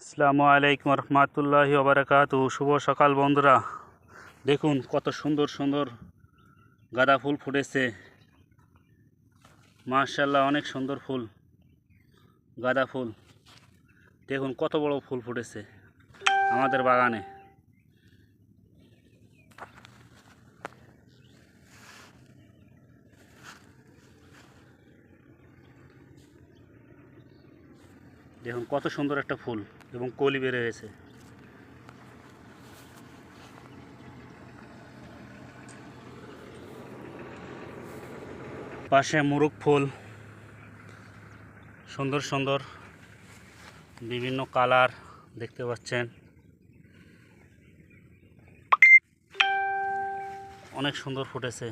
আসসালামু আলাইকুম রহমতুল্লাহি ওয়া বারাকাতুহু। শুভ সকাল বন্ধুরা, দেখুন কত সুন্দর সুন্দর গাঁদা ফুল ফুটেছে। মাশাআল্লাহ, অনেক সুন্দর ফুল, গাঁদা ফুল। দেখুন কত বড় ফুল ফুটেছে আমাদের বাগানে। দেখুন কত সুন্দর একটা ফুল এবং কলি বের হয়েছে। পাশে মুরুক ফুল, সুন্দর সুন্দর বিভিন্ন কালার দেখতে পাচ্ছেন, অনেক সুন্দর ফুটেছে।